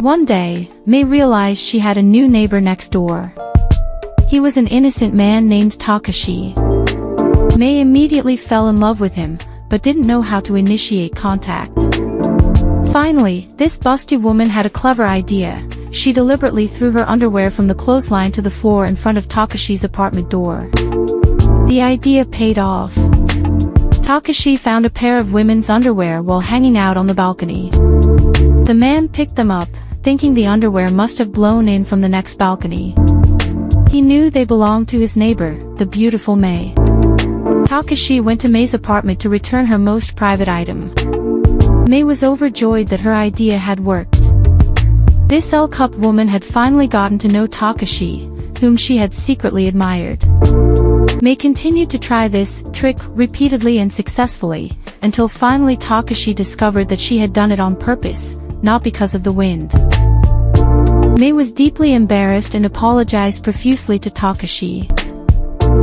One day, Mei realized she had a new neighbor next door. He was an innocent man named Takashi. Mei immediately fell in love with him, but didn't know how to initiate contact. Finally, this busty woman had a clever idea. She deliberately threw her underwear from the clothesline to the floor in front of Takashi's apartment door. The idea paid off. Takashi found a pair of women's underwear while hanging out on the balcony. The man picked them up, thinking the underwear must have blown in from the next balcony. He knew they belonged to his neighbor, the beautiful Mei. Takashi went to Mei's apartment to return her most private item. Mei was overjoyed that her idea had worked. This L-cup woman had finally gotten to know Takashi, whom she had secretly admired. Mei continued to try this trick repeatedly and successfully, until finally Takashi discovered that she had done it on purpose, not because of the wind. Mei was deeply embarrassed and apologized profusely to Takashi.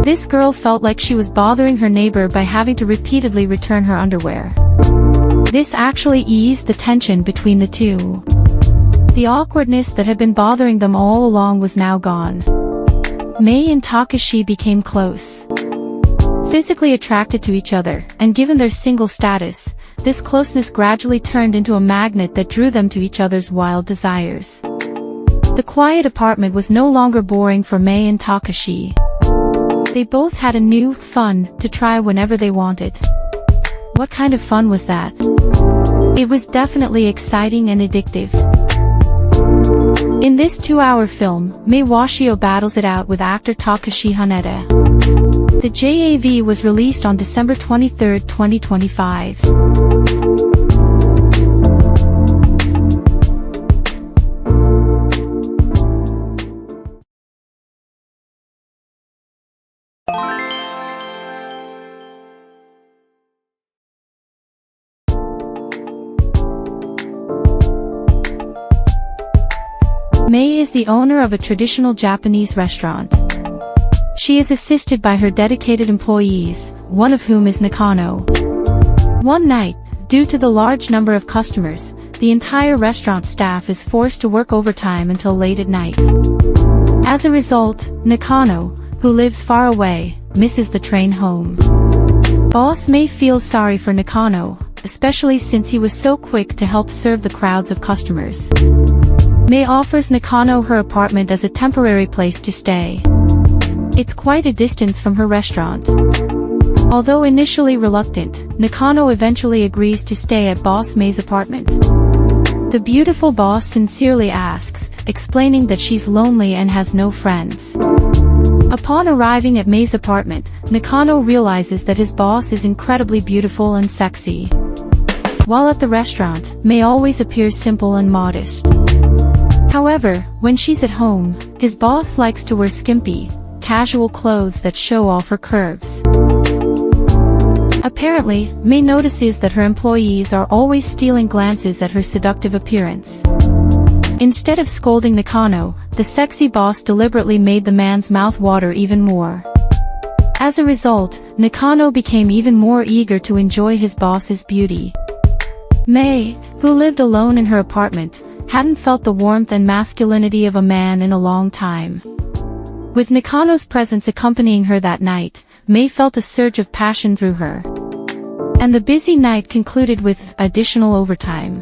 This girl felt like she was bothering her neighbor by having to repeatedly return her underwear. This actually eased the tension between the two. The awkwardness that had been bothering them all along was now gone. Mei and Takashi became close. Physically attracted to each other, and given their single status, this closeness gradually turned into a magnet that drew them to each other's wild desires. The quiet apartment was no longer boring for Mei and Takashi. They both had a new fun to try whenever they wanted. What kind of fun was that? It was definitely exciting and addictive. In this 2-hour film, Mei Washio battles it out with actor Takashi Haneda. The JAV was released on December 23, 2025. Mei is the owner of a traditional Japanese restaurant. She is assisted by her dedicated employees, one of whom is Nakano. One night, due to the large number of customers, the entire restaurant staff is forced to work overtime until late at night. As a result, Nakano, who lives far away, misses the train home. Boss Mei feels sorry for Nakano, especially since he was so quick to help serve the crowds of customers. Mei offers Nakano her apartment as a temporary place to stay. It's quite a distance from her restaurant. Although initially reluctant, Nakano eventually agrees to stay at Boss Mei's apartment. The beautiful boss sincerely asks, explaining that she's lonely and has no friends. Upon arriving at Mei's apartment, Nakano realizes that his boss is incredibly beautiful and sexy. While at the restaurant, Mei always appears simple and modest. However, when she's at home, his boss likes to wear skimpy, casual clothes that show off her curves. Apparently, Mei notices that her employees are always stealing glances at her seductive appearance. Instead of scolding Nakano, the sexy boss deliberately made the man's mouth water even more. As a result, Nakano became even more eager to enjoy his boss's beauty. Mei, who lived alone in her apartment, hadn't felt the warmth and masculinity of a man in a long time. With Nakano's presence accompanying her that night, Mei felt a surge of passion through her. And the busy night concluded with additional overtime.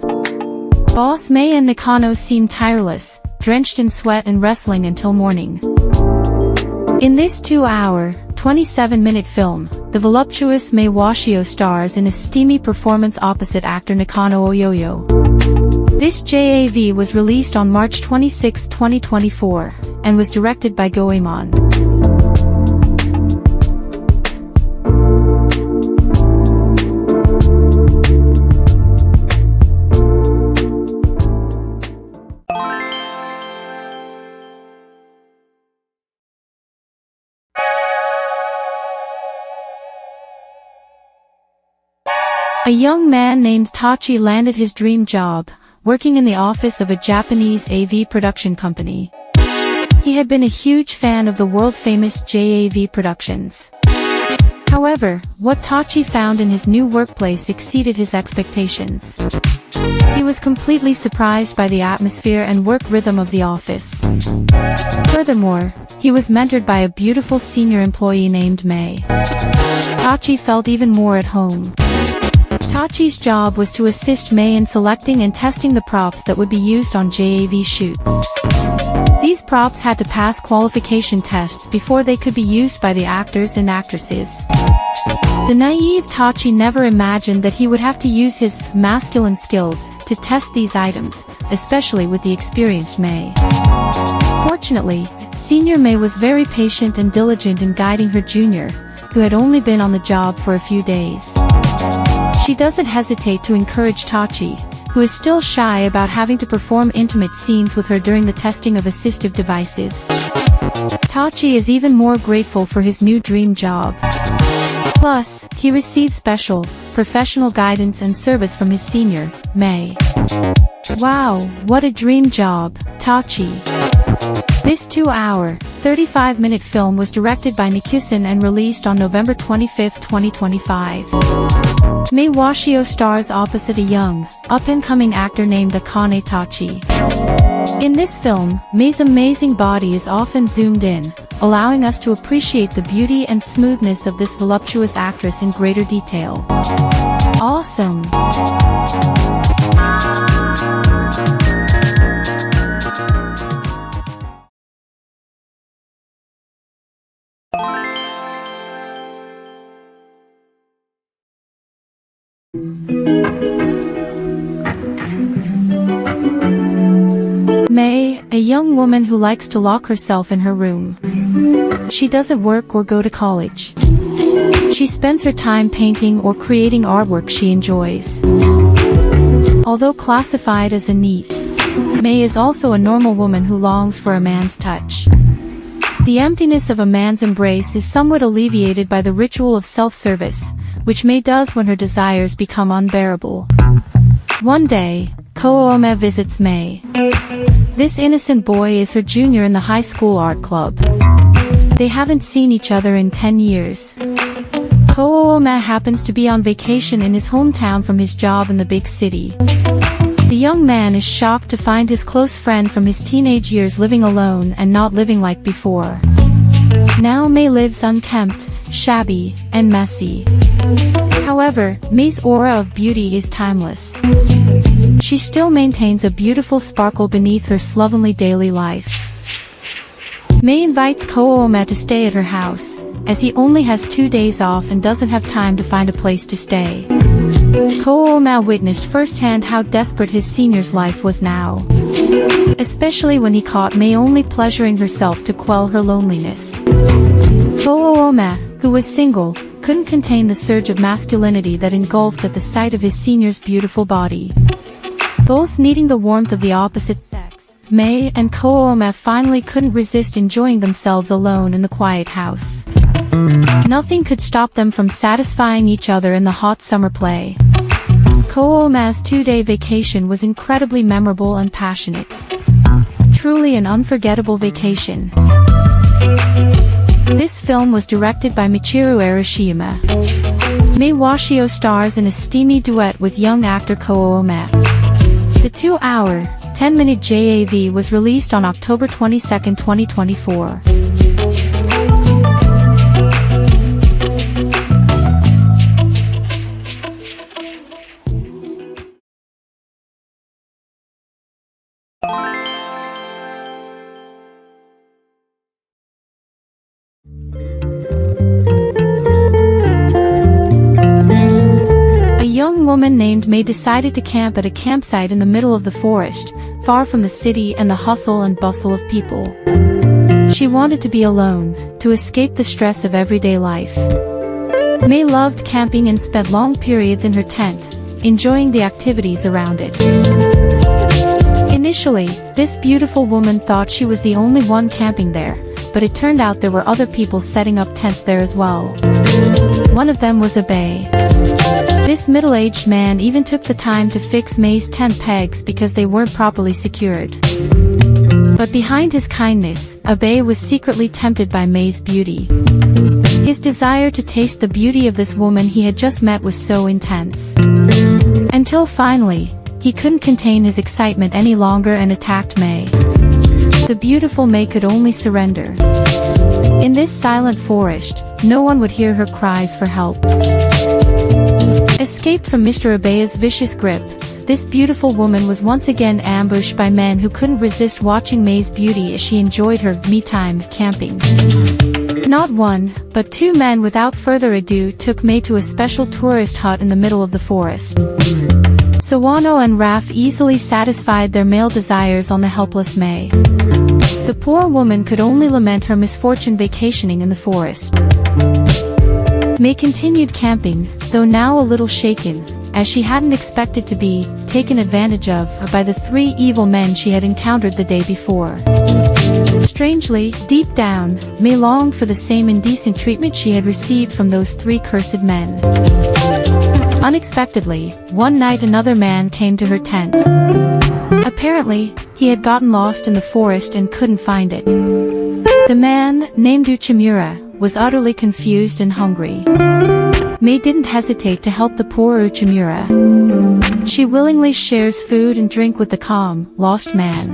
Boss Mei and Nakano seemed tireless, drenched in sweat and wrestling until morning. In this 2-hour, 27-minute film, the voluptuous Mei Washio stars in a steamy performance opposite actor Nakano Oyoyo. This JAV was released on March 26, 2024, and was directed by Goemon. A young man named Tachi landed his dream job, working in the office of a Japanese AV production company. He had been a huge fan of the world-famous JAV productions. However, what Tachi found in his new workplace exceeded his expectations. He was completely surprised by the atmosphere and work rhythm of the office. Furthermore, he was mentored by a beautiful senior employee named Mei. Tachi felt even more at home. Tachi's job was to assist Mei in selecting and testing the props that would be used on JAV shoots. These props had to pass qualification tests before they could be used by the actors and actresses. The naive Tachi never imagined that he would have to use his masculine skills to test these items, especially with the experienced Mei. Fortunately, Senior Mei was very patient and diligent in guiding her junior, who had only been on the job for a few days. She doesn't hesitate to encourage Tachi, who is still shy about having to perform intimate scenes with her during the testing of assistive devices. Tachi is even more grateful for his new dream job. Plus, he received special, professional guidance and service from his senior, Mei. Wow, what a dream job, Tachi. This 2-hour, 35-minute film was directed by Nikusen and released on November 25, 2025. Mei Washio stars opposite a young, up-and-coming actor named Akane Tachi. In this film, Mei's amazing body is often zoomed in, allowing us to appreciate the beauty and smoothness of this voluptuous actress in greater detail. Awesome! Mei, a young woman who likes to lock herself in her room. She doesn't work or go to college. She spends her time painting or creating artwork she enjoys. Although classified as a neat, Mei is also a normal woman who longs for a man's touch. The emptiness of a man's embrace is somewhat alleviated by the ritual of self-service, which Mei does when her desires become unbearable. One day, Koome visits Mei. This innocent boy is her junior in the high school art club. They haven't seen each other in 10 years. Koome happens to be on vacation in his hometown from his job in the big city. The young man is shocked to find his close friend from his teenage years living alone and not living like before. Now Mei lives unkempt, shabby, and messy. However, Mei's aura of beauty is timeless. She still maintains a beautiful sparkle beneath her slovenly daily life. Mei invites Koome to stay at her house, as he only has 2 days off and doesn't have time to find a place to stay. Koome witnessed firsthand how desperate his senior's life was now. Especially when he caught Mei only pleasuring herself to quell her loneliness. Koome, who was single, couldn't contain the surge of masculinity that engulfed at the sight of his senior's beautiful body. Both needing the warmth of the opposite sex, Mei and Koome finally couldn't resist enjoying themselves alone in the quiet house. Nothing could stop them from satisfying each other in the hot summer play. Koome's 2-day vacation was incredibly memorable and passionate. Truly an unforgettable vacation. This film was directed by Michiru Arashiyama. Mei Washio stars in a steamy duet with young actor Koome. The 2-hour, 10-minute JAV was released on October 22, 2024. A young woman named Mei decided to camp at a campsite in the middle of the forest, far from the city and the hustle and bustle of people. She wanted to be alone, to escape the stress of everyday life. Mei loved camping and spent long periods in her tent, enjoying the activities around it. Initially, this beautiful woman thought she was the only one camping there, but it turned out there were other people setting up tents there as well. One of them was Abe. This middle-aged man even took the time to fix Mei's tent pegs because they weren't properly secured. But behind his kindness, Abe was secretly tempted by Mei's beauty. His desire to taste the beauty of this woman he had just met was so intense. Until finally, he couldn't contain his excitement any longer and attacked Mei. The beautiful Mei could only surrender. In this silent forest, no one would hear her cries for help. Escaped from Mr. Abeya's vicious grip, this beautiful woman was once again ambushed by men who couldn't resist watching Mei's beauty as she enjoyed her me-time camping. Not one, but two men without further ado took Mei to a special tourist hut in the middle of the forest. Sawano and Raf easily satisfied their male desires on the helpless Mei. The poor woman could only lament her misfortune vacationing in the forest. Mei continued camping, though now a little shaken, as she hadn't expected to be taken advantage of by the three evil men she had encountered the day before. Strangely, deep down, Mei longed for the same indecent treatment she had received from those three cursed men. Unexpectedly, one night another man came to her tent. Apparently, he had gotten lost in the forest and couldn't find it. The man, named Uchimura, was utterly confused and hungry. Mei didn't hesitate to help the poor Uchimura. She willingly shares food and drink with the calm, lost man.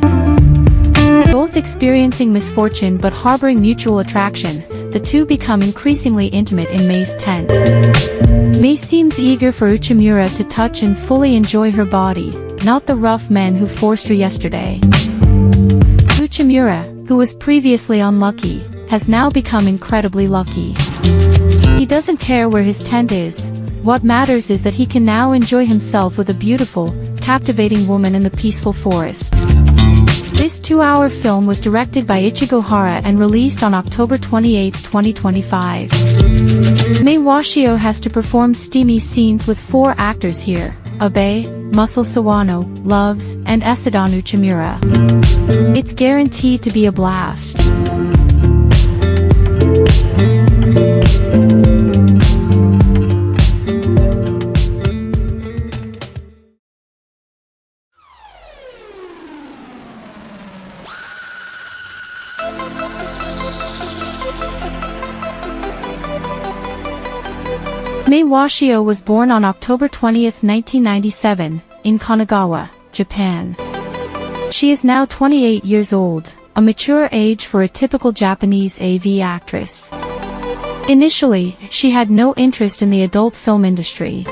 Both experiencing misfortune but harboring mutual attraction, the two become increasingly intimate in Mei's tent. Mei seems eager for Uchimura to touch and fully enjoy her body, not the rough men who forced her yesterday. Uchimura, who was previously unlucky, has now become incredibly lucky. He doesn't care where his tent is. What matters is that he can now enjoy himself with a beautiful, captivating woman in the peaceful forest. This 2-hour film was directed by Ichigo Hara and released on October 28, 2025. Mei Washio has to perform steamy scenes with 4 actors here: Abe, Muscle Sawano, Loves, and Esadon Uchimura. It's guaranteed to be a blast. Mei Washio was born on October 20, 1997, in Kanagawa, Japan. She is now 28 years old, a mature age for a typical Japanese AV actress. Initially, she had no interest in the adult film industry.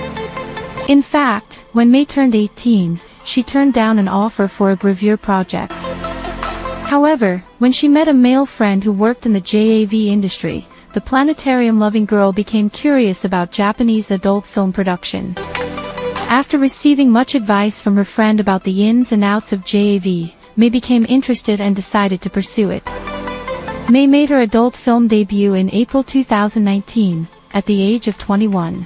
In fact, when Mei turned 18, she turned down an offer for a gravure project. However, when she met a male friend who worked in the JAV industry, the planetarium-loving girl became curious about Japanese adult film production. After receiving much advice from her friend about the ins and outs of JAV, Mei became interested and decided to pursue it. Mei made her adult film debut in April 2019, at the age of 21.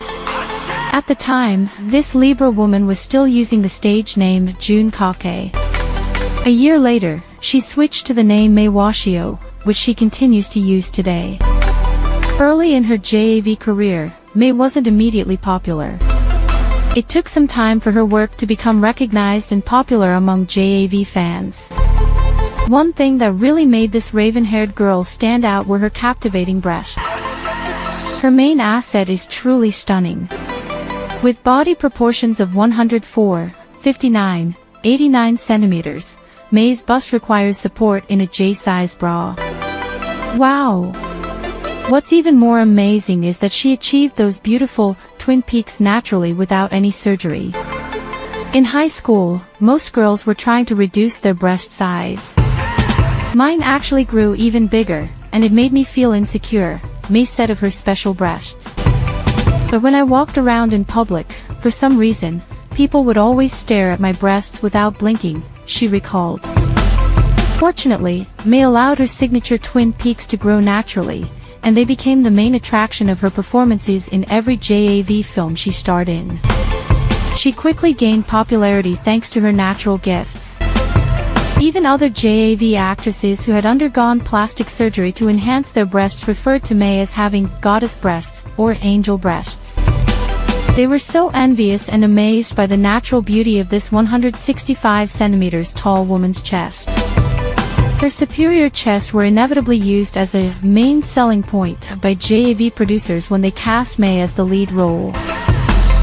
At the time, this Libra woman was still using the stage name Jun Kakei. A year later, she switched to the name Mei Washio, which she continues to use today. Early in her JAV career, Mei wasn't immediately popular. It took some time for her work to become recognized and popular among JAV fans. One thing that really made this raven-haired girl stand out were her captivating breasts. Her main asset is truly stunning. With body proportions of 104, 59, 89 centimeters, Mei's bust requires support in a J-size bra. Wow! What's even more amazing is that she achieved those beautiful, twin peaks naturally without any surgery. In high school, most girls were trying to reduce their breast size. Mine actually grew even bigger, and it made me feel insecure, Mei said of her special breasts. But when I walked around in public, for some reason, people would always stare at my breasts without blinking, she recalled. Fortunately, Mei allowed her signature twin peaks to grow naturally, and they became the main attraction of her performances in every JAV film she starred in. She quickly gained popularity thanks to her natural gifts. Even other JAV actresses who had undergone plastic surgery to enhance their breasts referred to Mei as having goddess breasts or angel breasts. They were so envious and amazed by the natural beauty of this 165 centimeters tall woman's chest. Her superior chests were inevitably used as a main selling point by JAV producers when they cast Mei as the lead role.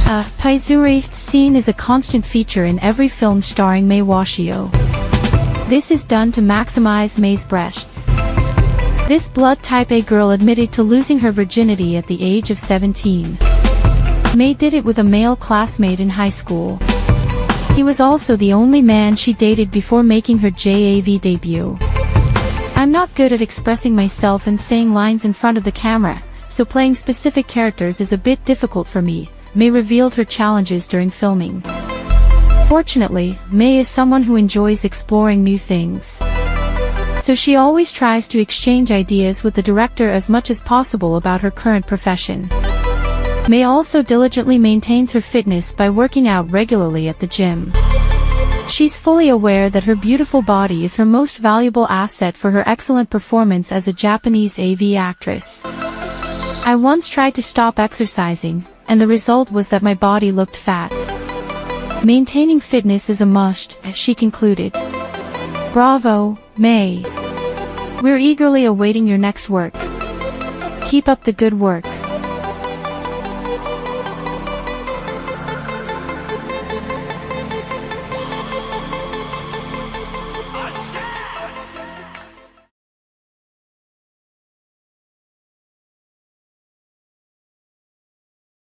A paizuri scene is a constant feature in every film starring Mei Washio. This is done to maximize Mei's breasts. This blood type A girl admitted to losing her virginity at the age of 17. Mei did it with a male classmate in high school. He was also the only man she dated before making her JAV debut. I'm not good at expressing myself and saying lines in front of the camera, so playing specific characters is a bit difficult for me, Mei revealed her challenges during filming. Fortunately, Mei is someone who enjoys exploring new things. So she always tries to exchange ideas with the director as much as possible about her current profession. Mei also diligently maintains her fitness by working out regularly at the gym. She's fully aware that her beautiful body is her most valuable asset for her excellent performance as a Japanese AV actress. I once tried to stop exercising, and the result was that my body looked fat. Maintaining fitness is a must, she concluded. Bravo, Mei. We're eagerly awaiting your next work. Keep up the good work.